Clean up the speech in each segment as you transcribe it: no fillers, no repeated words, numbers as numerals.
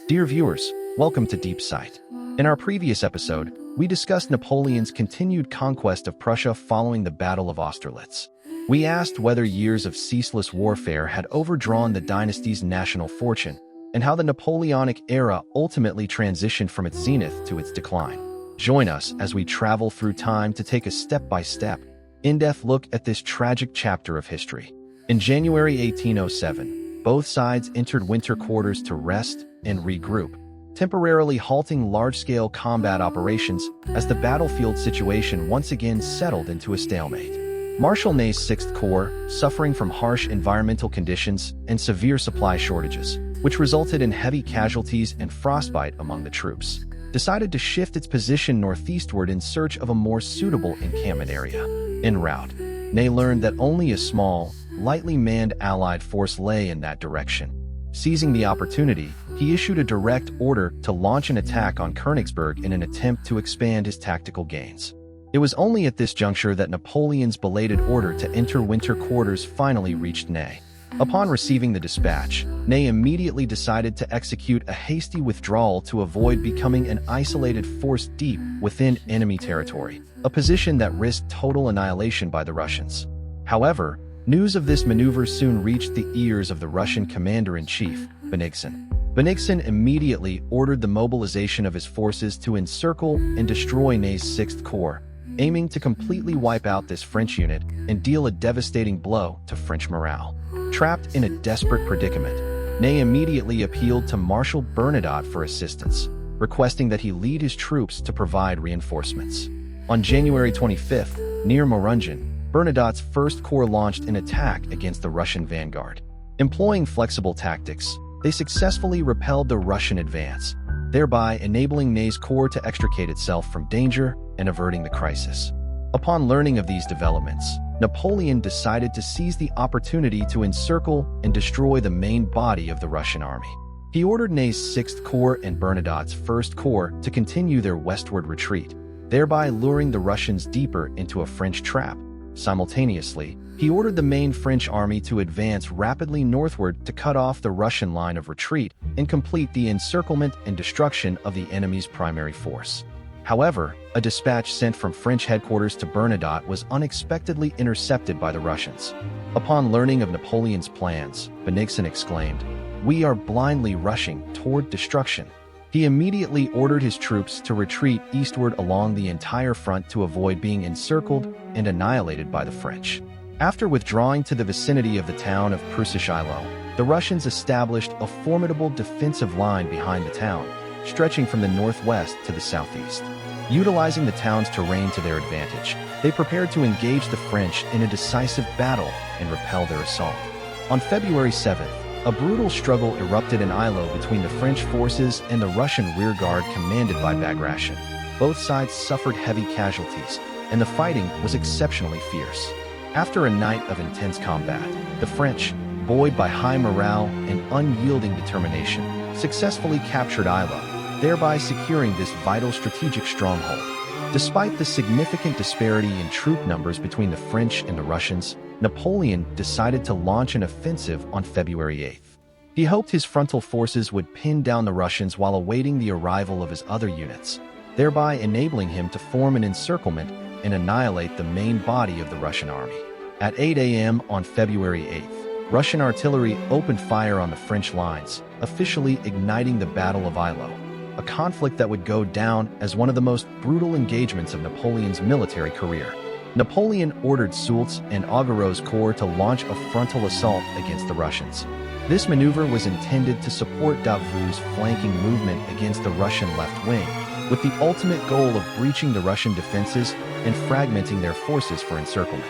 Dear viewers, welcome to Deep Sight. In our previous episode, we discussed Napoleon's continued conquest of Prussia following the Battle of Austerlitz. We asked whether years of ceaseless warfare had overdrawn the dynasty's national fortune, and how the Napoleonic era ultimately transitioned from its zenith to its decline. Join us as we travel through time to take a step-by-step, in-depth look at this tragic chapter of history. In January 1807, both sides entered winter quarters to rest and regroup, temporarily halting large-scale combat operations as the battlefield situation once again settled into a stalemate. Marshal Ney's Sixth Corps, suffering from harsh environmental conditions and severe supply shortages, which resulted in heavy casualties and frostbite among the troops, decided to shift its position northeastward in search of a more suitable encampment area. En route, Ney learned that only a small, lightly manned Allied force lay in that direction. Seizing the opportunity, he issued a direct order to launch an attack on Königsberg in an attempt to expand his tactical gains. It was only at this juncture that Napoleon's belated order to enter winter quarters finally reached Ney. Upon receiving the dispatch, Ney immediately decided to execute a hasty withdrawal to avoid becoming an isolated force deep within enemy territory, a position that risked total annihilation by the Russians. However, news of this maneuver soon reached the ears of the Russian commander-in-chief, Bennigsen. Bennigsen immediately ordered the mobilization of his forces to encircle and destroy Ney's Sixth Corps, aiming to completely wipe out this French unit and deal a devastating blow to French morale. Trapped in a desperate predicament, Ney immediately appealed to Marshal Bernadotte for assistance, requesting that he lead his troops to provide reinforcements. On January 25th, near Morungen, Bernadotte's First Corps launched an attack against the Russian vanguard. Employing flexible tactics, they successfully repelled the Russian advance, thereby enabling Ney's corps to extricate itself from danger and averting the crisis. Upon learning of these developments, Napoleon decided to seize the opportunity to encircle and destroy the main body of the Russian army. He ordered Ney's Sixth Corps and Bernadotte's First Corps to continue their westward retreat, thereby luring the Russians deeper into a French trap. Simultaneously, he ordered the main French army to advance rapidly northward to cut off the Russian line of retreat and complete the encirclement and destruction of the enemy's primary force. However, a dispatch sent from French headquarters to Bernadotte was unexpectedly intercepted by the Russians. Upon learning of Napoleon's plans, Bennigsen exclaimed, "We are blindly rushing toward destruction." He immediately ordered his troops to retreat eastward along the entire front to avoid being encircled and annihilated by the French. After withdrawing to the vicinity of the town of Prussia, the Russians established a formidable defensive line behind the town, stretching from the northwest to the southeast. Utilizing the town's terrain to their advantage, they prepared to engage the French in a decisive battle and repel their assault. On February 7th, a brutal struggle erupted in Eylau between the French forces and the Russian rearguard commanded by Bagration. Both sides suffered heavy casualties, and the fighting was exceptionally fierce. After a night of intense combat, the French, buoyed by high morale and unyielding determination, successfully captured Eylau, thereby securing this vital strategic stronghold. Despite the significant disparity in troop numbers between the French and the Russians, Napoleon decided to launch an offensive on February 8th. He hoped his frontal forces would pin down the Russians while awaiting the arrival of his other units, thereby enabling him to form an encirclement and annihilate the main body of the Russian army. At 8 a.m. on February 8th, Russian artillery opened fire on the French lines, officially igniting the Battle of Eylau, a conflict that would go down as one of the most brutal engagements of Napoleon's military career. Napoleon ordered Soult's and Augereau's corps to launch a frontal assault against the Russians. This maneuver was intended to support Davout's flanking movement against the Russian left wing, with the ultimate goal of breaching the Russian defenses and fragmenting their forces for encirclement.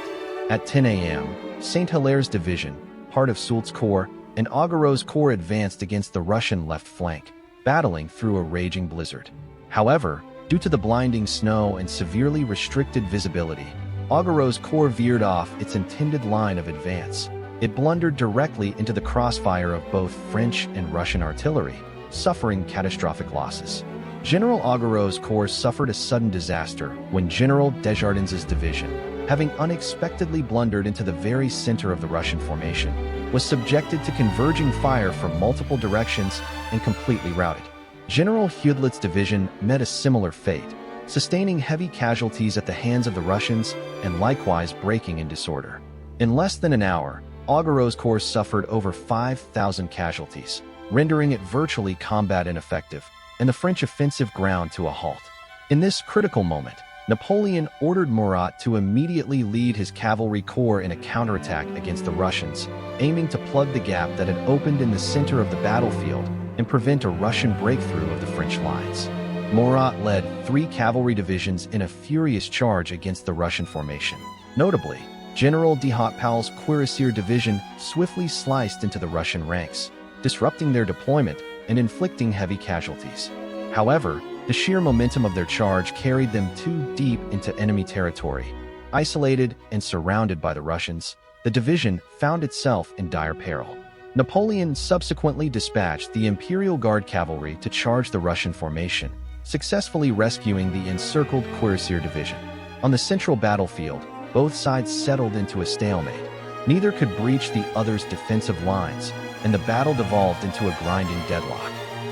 At 10 a.m., Saint-Hilaire's division, part of Soult's corps, and Augereau's corps advanced against the Russian left flank, battling through a raging blizzard. However, due to the blinding snow and severely restricted visibility, Augereau's corps veered off its intended line of advance. It blundered directly into the crossfire of both French and Russian artillery, suffering catastrophic losses. General Augereau's corps suffered a sudden disaster when General Desjardins' division, having unexpectedly blundered into the very center of the Russian formation, was subjected to converging fire from multiple directions and completely routed. General Hudlet's division met a similar fate, sustaining heavy casualties at the hands of the Russians and likewise breaking in disorder. In less than an hour, Augereau's corps suffered over 5,000 casualties, rendering it virtually combat ineffective, and the French offensive ground to a halt. In this critical moment, Napoleon ordered Murat to immediately lead his cavalry corps in a counterattack against the Russians, aiming to plug the gap that had opened in the center of the battlefield and prevent a Russian breakthrough of the French lines. Murat led 3 cavalry divisions in a furious charge against the Russian formation. Notably, General de Hautepaule's cuirassier division swiftly sliced into the Russian ranks, disrupting their deployment and inflicting heavy casualties. However, the sheer momentum of their charge carried them too deep into enemy territory. Isolated and surrounded by the Russians, the division found itself in dire peril. Napoleon subsequently dispatched the Imperial Guard cavalry to charge the Russian formation, successfully rescuing the encircled cuirassier division. On the central battlefield, both sides settled into a stalemate. Neither could breach the other's defensive lines, and the battle devolved into a grinding deadlock.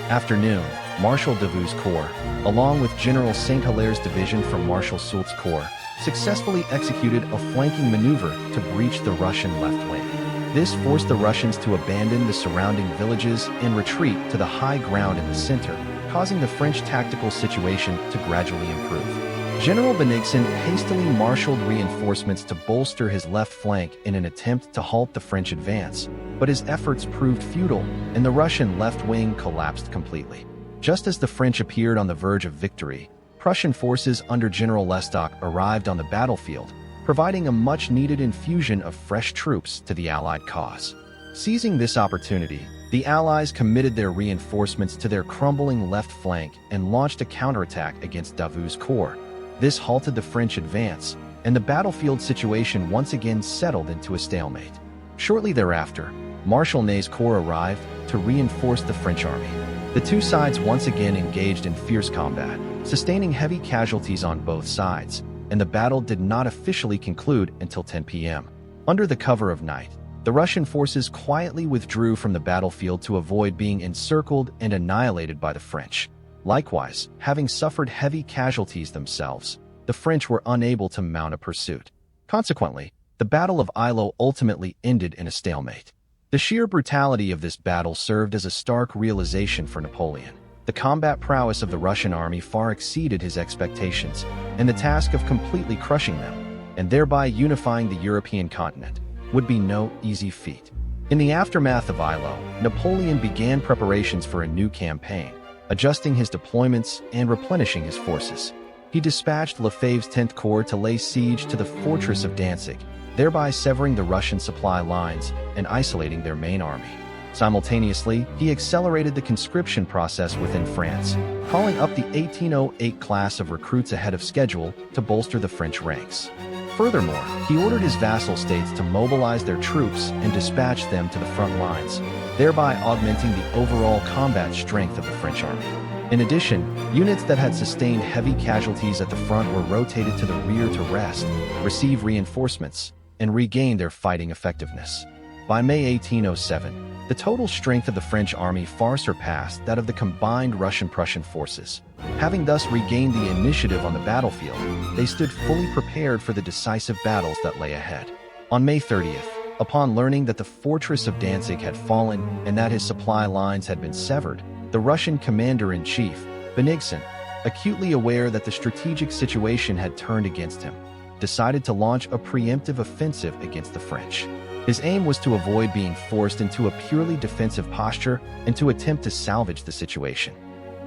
After noon, Marshal Davout's corps, along with General St. Hilaire's division from Marshal Soult's corps, successfully executed a flanking maneuver to breach the Russian left wing. This forced the Russians to abandon the surrounding villages and retreat to the high ground in the center, causing the French tactical situation to gradually improve. General Bennigsen hastily marshaled reinforcements to bolster his left flank in an attempt to halt the French advance, but his efforts proved futile, and the Russian left wing collapsed completely. Just as the French appeared on the verge of victory, Prussian forces under General Lestock arrived on the battlefield, providing a much-needed infusion of fresh troops to the Allied cause. Seizing this opportunity, the Allies committed their reinforcements to their crumbling left flank and launched a counterattack against Davout's corps. This halted the French advance, and the battlefield situation once again settled into a stalemate. Shortly thereafter, Marshal Ney's corps arrived to reinforce the French army. The two sides once again engaged in fierce combat, sustaining heavy casualties on both sides, and the battle did not officially conclude until 10 p.m. Under the cover of night, the Russian forces quietly withdrew from the battlefield to avoid being encircled and annihilated by the French. Likewise, having suffered heavy casualties themselves, the French were unable to mount a pursuit. Consequently, the Battle of Eylau ultimately ended in a stalemate. The sheer brutality of this battle served as a stark realization for Napoleon. The combat prowess of the Russian army far exceeded his expectations, and the task of completely crushing them, and thereby unifying the European continent, would be no easy feat. In the aftermath of Eylau, Napoleon began preparations for a new campaign, adjusting his deployments and replenishing his forces. He dispatched Lefebvre's 10th Corps to lay siege to the fortress of Danzig, thereby severing the Russian supply lines and isolating their main army. Simultaneously, he accelerated the conscription process within France, calling up the 1808 class of recruits ahead of schedule to bolster the French ranks. Furthermore, he ordered his vassal states to mobilize their troops and dispatch them to the front lines, thereby augmenting the overall combat strength of the French army. In addition, units that had sustained heavy casualties at the front were rotated to the rear to rest, receive reinforcements, and regain their fighting effectiveness. By May 1807, the total strength of the French army far surpassed that of the combined Russian-Prussian forces. Having thus regained the initiative on the battlefield, they stood fully prepared for the decisive battles that lay ahead. On May 30th, upon learning that the fortress of Danzig had fallen and that his supply lines had been severed, the Russian commander-in-chief, Bennigsen, acutely aware that the strategic situation had turned against him, decided to launch a preemptive offensive against the French. His aim was to avoid being forced into a purely defensive posture and to attempt to salvage the situation.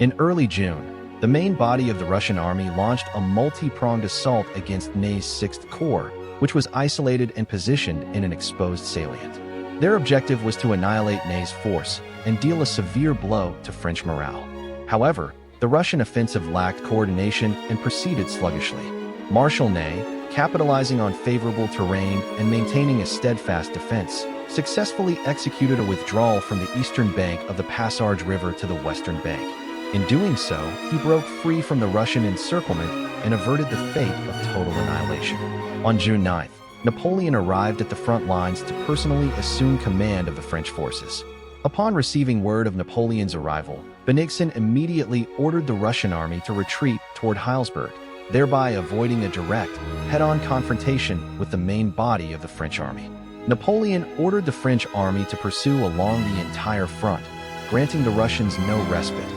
In early June, the main body of the Russian army launched a multi-pronged assault against Ney's 6th Corps, which was isolated and positioned in an exposed salient. Their objective was to annihilate Ney's force and deal a severe blow to French morale. However, the Russian offensive lacked coordination and proceeded sluggishly. Marshal Ney, capitalizing on favorable terrain and maintaining a steadfast defense, successfully executed a withdrawal from the eastern bank of the Passarge River to the western bank. In doing so, he broke free from the Russian encirclement and averted the fate of total annihilation. On June 9th, Napoleon arrived at the front lines to personally assume command of the French forces. Upon receiving word of Napoleon's arrival, Bennigsen immediately ordered the Russian army to retreat toward Heilsberg, thereby avoiding a direct, head-on confrontation with the main body of the French army. Napoleon ordered the French army to pursue along the entire front, granting the Russians no respite.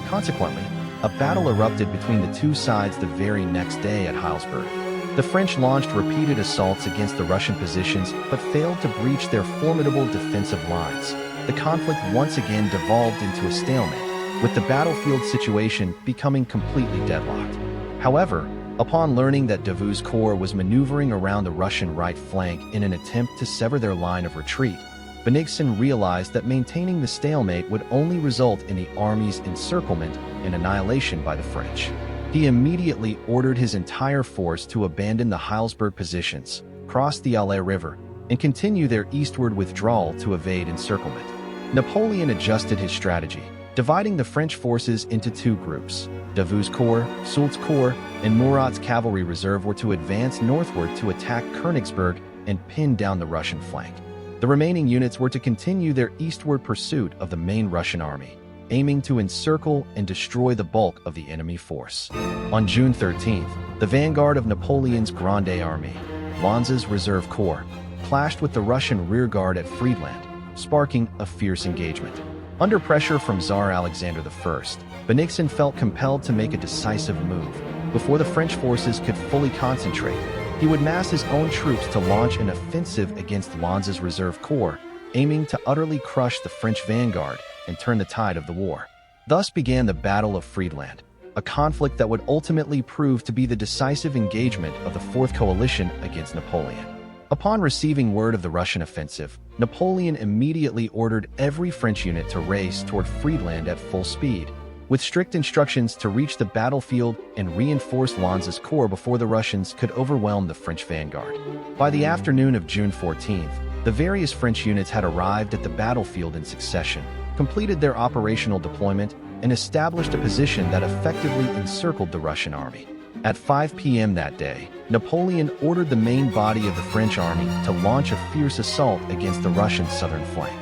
Consequently, a battle erupted between the two sides the very next day at Heilsberg. The French launched repeated assaults against the Russian positions but failed to breach their formidable defensive lines. The conflict once again devolved into a stalemate, with the battlefield situation becoming completely deadlocked. However, upon learning that Davout's corps was maneuvering around the Russian right flank in an attempt to sever their line of retreat, Bennigsen realized that maintaining the stalemate would only result in the army's encirclement and annihilation by the French. He immediately ordered his entire force to abandon the Heilsberg positions, cross the Aller River, and continue their eastward withdrawal to evade encirclement. Napoleon adjusted his strategy, dividing the French forces into two groups. Davout's corps, Soult's corps, and Murat's cavalry reserve were to advance northward to attack Königsberg and pin down the Russian flank. The remaining units were to continue their eastward pursuit of the main Russian army, aiming to encircle and destroy the bulk of the enemy force. On June 13th, the vanguard of Napoleon's Grande Army, Lanza's Reserve Corps, clashed with the Russian rearguard at Friedland, sparking a fierce engagement. Under pressure from Tsar Alexander I, Bennigsen felt compelled to make a decisive move. Before the French forces could fully concentrate, he would mass his own troops to launch an offensive against Lanza's Reserve Corps, aiming to utterly crush the French vanguard and turn the tide of the war. Thus began the Battle of Friedland, a conflict that would ultimately prove to be the decisive engagement of the Fourth Coalition against Napoleon. Upon receiving word of the Russian offensive, Napoleon immediately ordered every French unit to race toward Friedland at full speed, with strict instructions to reach the battlefield and reinforce Lanza's corps before the Russians could overwhelm the French vanguard. By the afternoon of June 14th, the various French units had arrived at the battlefield in succession, completed their operational deployment, and established a position that effectively encircled the Russian army. At 5 p.m. that day, Napoleon ordered the main body of the French army to launch a fierce assault against the Russian southern flank.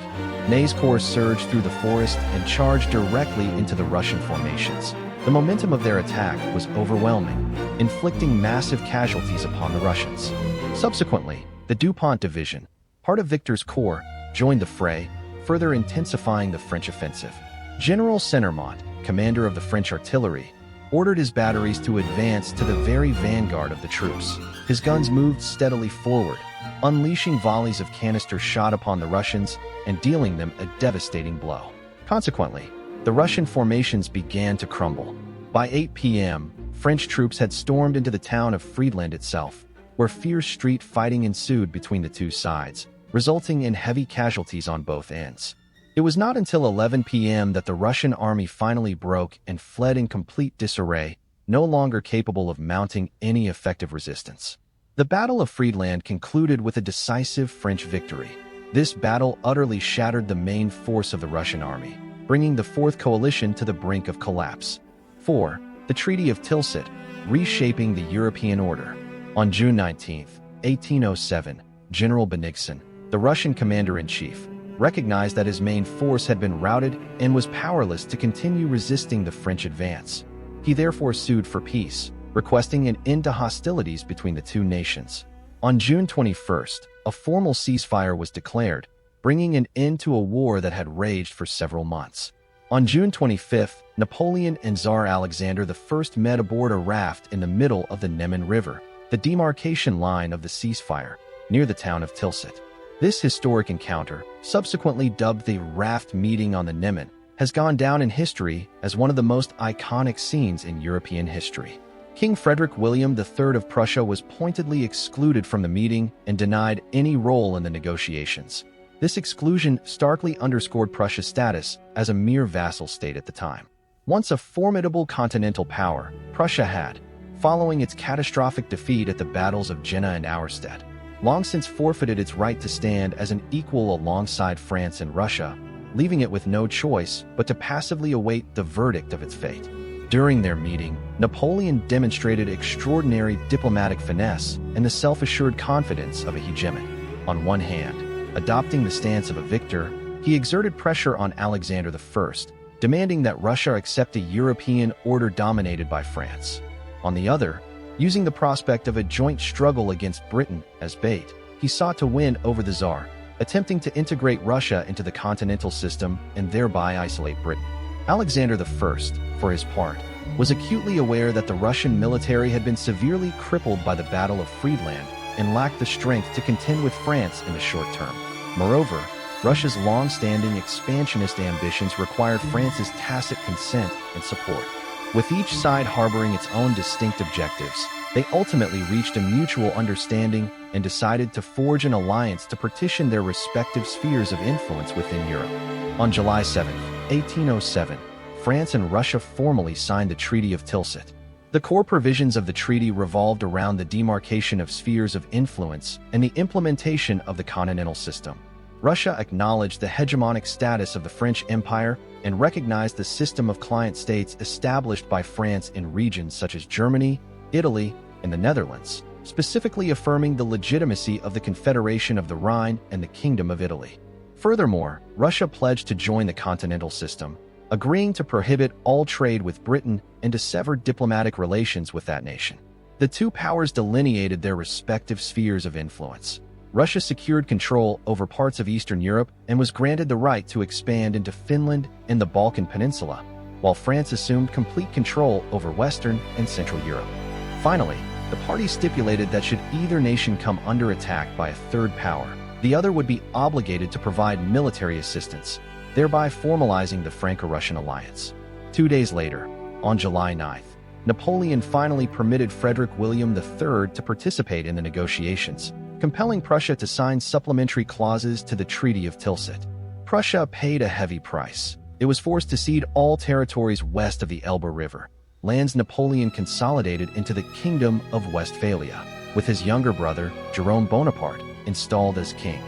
Ney's corps surged through the forest and charged directly into the Russian formations. The momentum of their attack was overwhelming, inflicting massive casualties upon the Russians. Subsequently, the Dupont division, part of Victor's corps, joined the fray, further intensifying the French offensive. General Sennermont, commander of the French artillery, ordered his batteries to advance to the very vanguard of the troops. His guns moved steadily forward, unleashing volleys of canister shot upon the Russians and dealing them a devastating blow. Consequently, the Russian formations began to crumble. By 8 p.m., French troops had stormed into the town of Friedland itself, where fierce street fighting ensued between the two sides, resulting in heavy casualties on both ends. It was not until 11 p.m. that the Russian army finally broke and fled in complete disarray, no longer capable of mounting any effective resistance. The Battle of Friedland concluded with a decisive French victory. This battle utterly shattered the main force of the Russian army, bringing the Fourth Coalition to the brink of collapse. 4. The Treaty of Tilsit, reshaping the European order. On June 19, 1807, General Bennigsen, the Russian commander-in-chief, recognized that his main force had been routed and was powerless to continue resisting the French advance. He therefore sued for peace, requesting an end to hostilities between the two nations. On June 21st, a formal ceasefire was declared, bringing an end to a war that had raged for several months. On June 25th, Napoleon and Tsar Alexander I met aboard a raft in the middle of the Niemen River, the demarcation line of the ceasefire, near the town of Tilsit. This historic encounter, subsequently dubbed the Raft meeting on the Niemen, has gone down in history as one of the most iconic scenes in European history. King Frederick William III of Prussia was pointedly excluded from the meeting and denied any role in the negotiations. This exclusion starkly underscored Prussia's status as a mere vassal state at the time. Once a formidable continental power, Prussia had, following its catastrophic defeat at the battles of Jena and Auerstedt, long since forfeited its right to stand as an equal alongside France and Russia, leaving it with no choice but to passively await the verdict of its fate. During their meeting, Napoleon demonstrated extraordinary diplomatic finesse and the self-assured confidence of a hegemon. On one hand, adopting the stance of a victor, he exerted pressure on Alexander I, demanding that Russia accept a European order dominated by France. On the other, using the prospect of a joint struggle against Britain as bait, he sought to win over the Tsar, attempting to integrate Russia into the Continental system and thereby isolate Britain. Alexander I, for his part, was acutely aware that the Russian military had been severely crippled by the Battle of Friedland and lacked the strength to contend with France in the short term. Moreover, Russia's long-standing expansionist ambitions required France's tacit consent and support. With each side harboring its own distinct objectives, they ultimately reached a mutual understanding and decided to forge an alliance to partition their respective spheres of influence within Europe. On July 7, 1807, France and Russia formally signed the Treaty of Tilsit. The core provisions of the treaty revolved around the demarcation of spheres of influence and the implementation of the Continental system. Russia acknowledged the hegemonic status of the French Empire and recognized the system of client states established by France in regions such as Germany, Italy, and the Netherlands, specifically affirming the legitimacy of the Confederation of the Rhine and the Kingdom of Italy. Furthermore, Russia pledged to join the Continental system, agreeing to prohibit all trade with Britain and to sever diplomatic relations with that nation. The two powers delineated their respective spheres of influence. Russia secured control over parts of Eastern Europe and was granted the right to expand into Finland and the Balkan Peninsula, while France assumed complete control over Western and Central Europe. Finally, the parties stipulated that should either nation come under attack by a third power, the other would be obligated to provide military assistance, thereby formalizing the Franco-Russian alliance. 2 days later, on July 9th, Napoleon finally permitted Frederick William III to participate in the negotiations, compelling Prussia to sign supplementary clauses to the Treaty of Tilsit. Prussia paid a heavy price. It was forced to cede all territories west of the Elbe River, lands Napoleon consolidated into the Kingdom of Westphalia, with his younger brother, Jerome Bonaparte, installed as king.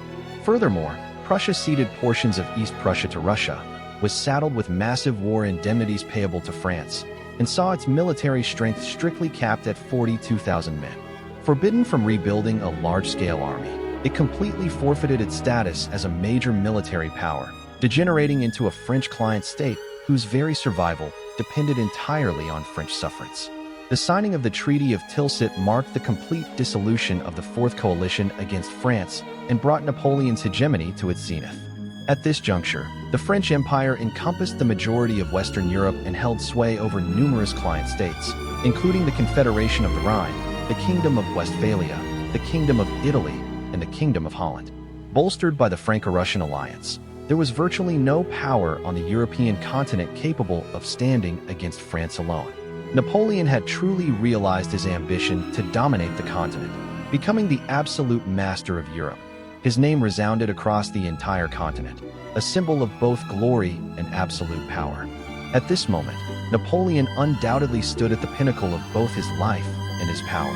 Furthermore, Prussia ceded portions of East Prussia to Russia, was saddled with massive war indemnities payable to France, and saw its military strength strictly capped at 42,000 men. Forbidden from rebuilding a large-scale army, it completely forfeited its status as a major military power, degenerating into a French client state whose very survival depended entirely on French sufferance. The signing of the Treaty of Tilsit marked the complete dissolution of the Fourth Coalition against France and brought Napoleon's hegemony to its zenith. At this juncture, the French Empire encompassed the majority of Western Europe and held sway over numerous client states, including the Confederation of the Rhine, the Kingdom of Westphalia, the Kingdom of Italy, and the Kingdom of Holland. Bolstered by the Franco-Russian alliance, there was virtually no power on the European continent capable of standing against France alone. Napoleon had truly realized his ambition to dominate the continent, becoming the absolute master of Europe. His name resounded across the entire continent, a symbol of both glory and absolute power. At this moment, Napoleon undoubtedly stood at the pinnacle of both his life and his power.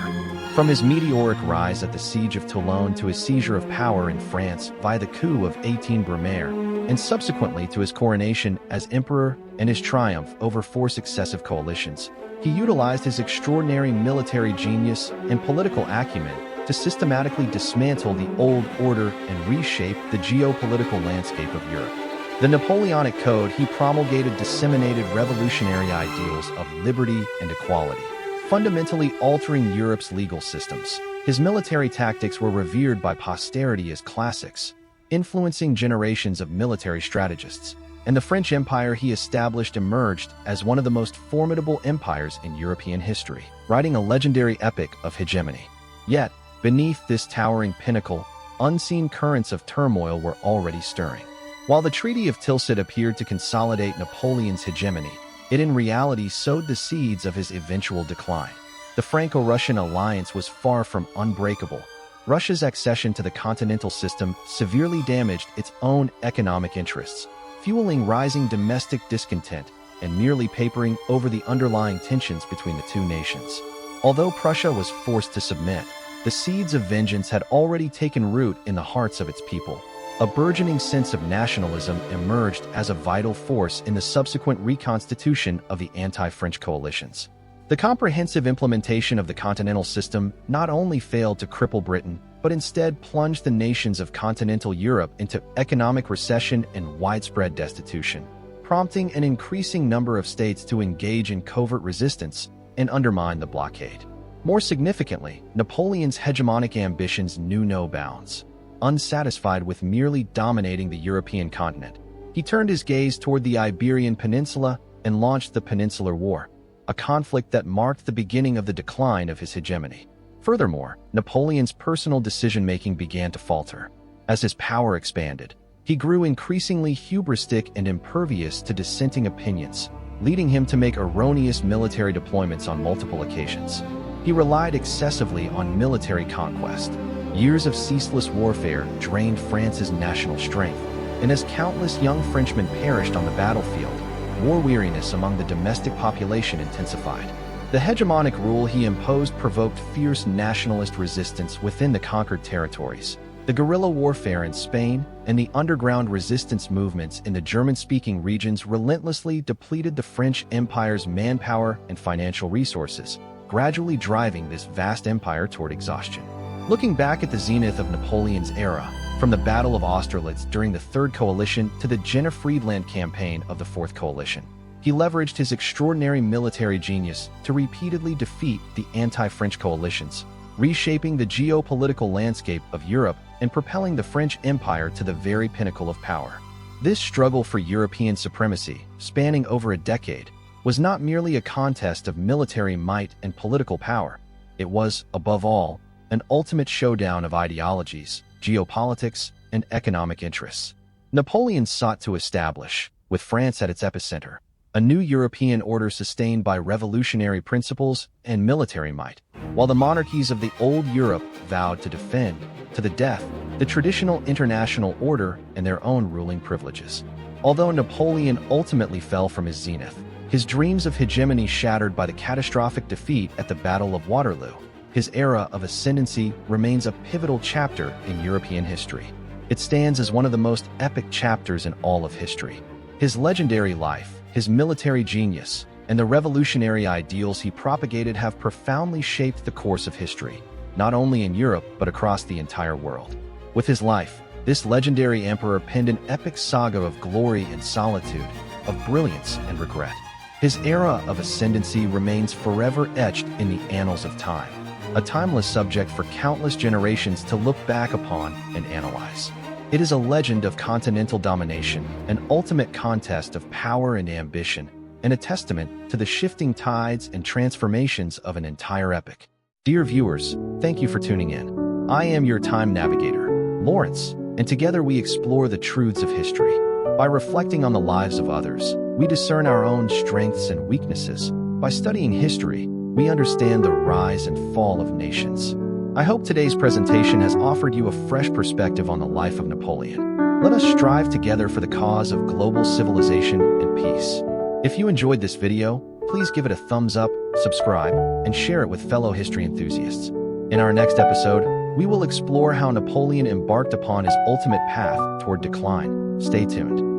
From his meteoric rise at the Siege of Toulon to his seizure of power in France via the coup of 18 Brumaire, and subsequently to his coronation as emperor and his triumph over 4 successive coalitions, he utilized his extraordinary military genius and political acumen to systematically dismantle the old order and reshape the geopolitical landscape of Europe. The Napoleonic Code he promulgated disseminated revolutionary ideals of liberty and equality, fundamentally altering Europe's legal systems. His military tactics were revered by posterity as classics, influencing generations of military strategists, and the French Empire he established emerged as one of the most formidable empires in European history, writing a legendary epic of hegemony. Yet, beneath this towering pinnacle, unseen currents of turmoil were already stirring. While the Treaty of Tilsit appeared to consolidate Napoleon's hegemony, it in reality sowed the seeds of his eventual decline. The Franco-Russian alliance was far from unbreakable. Russia's accession to the Continental system severely damaged its own economic interests, fueling rising domestic discontent and merely papering over the underlying tensions between the two nations. Although Prussia was forced to submit, the seeds of vengeance had already taken root in the hearts of its people. A burgeoning sense of nationalism emerged as a vital force in the subsequent reconstitution of the anti-French coalitions. The comprehensive implementation of the Continental system not only failed to cripple Britain, but instead plunged the nations of continental Europe into economic recession and widespread destitution, prompting an increasing number of states to engage in covert resistance and undermine the blockade. More significantly, Napoleon's hegemonic ambitions knew no bounds. Unsatisfied with merely dominating the European continent, he turned his gaze toward the Iberian Peninsula and launched the Peninsular War, a conflict that marked the beginning of the decline of his hegemony. Furthermore, Napoleon's personal decision-making began to falter. As his power expanded, he grew increasingly hubristic and impervious to dissenting opinions, leading him to make erroneous military deployments on multiple occasions. He relied excessively on military conquest. Years of ceaseless warfare drained France's national strength, and as countless young Frenchmen perished on the battlefield, war weariness among the domestic population intensified. The hegemonic rule he imposed provoked fierce nationalist resistance within the conquered territories. The guerrilla warfare in Spain and the underground resistance movements in the German-speaking regions relentlessly depleted the French Empire's manpower and financial resources, gradually driving this vast empire toward exhaustion. Looking back at the zenith of Napoleon's era, from the Battle of Austerlitz during the Third Coalition to the Friedland campaign of the Fourth Coalition, he leveraged his extraordinary military genius to repeatedly defeat the anti-French coalitions, reshaping the geopolitical landscape of Europe and propelling the French Empire to the very pinnacle of power. This struggle for European supremacy, spanning over a decade, was not merely a contest of military might and political power. It was, above all, an ultimate showdown of ideologies, geopolitics, and economic interests. Napoleon sought to establish, with France at its epicenter, a new European order sustained by revolutionary principles and military might, while the monarchies of the old Europe vowed to defend, to the death, the traditional international order and their own ruling privileges. Although Napoleon ultimately fell from his zenith, his dreams of hegemony shattered by the catastrophic defeat at the Battle of Waterloo, his era of ascendancy remains a pivotal chapter in European history. It stands as one of the most epic chapters in all of history. His legendary life, his military genius, and the revolutionary ideals he propagated have profoundly shaped the course of history, not only in Europe but across the entire world. With his life, this legendary emperor penned an epic saga of glory and solitude, of brilliance and regret. His era of ascendancy remains forever etched in the annals of time, a timeless subject for countless generations to look back upon and analyze. It is a legend of continental domination, an ultimate contest of power and ambition, and a testament to the shifting tides and transformations of an entire epoch. Dear viewers, thank you for tuning in. I am your time navigator, Lawrence, and together we explore the truths of history. By reflecting on the lives of others, we discern our own strengths and weaknesses. By studying history, we understand the rise and fall of nations. I hope today's presentation has offered you a fresh perspective on the life of Napoleon. Let us strive together for the cause of global civilization and peace. If you enjoyed this video, please give it a thumbs up, subscribe, and share it with fellow history enthusiasts. In our next episode, we will explore how Napoleon embarked upon his ultimate path toward decline. Stay tuned.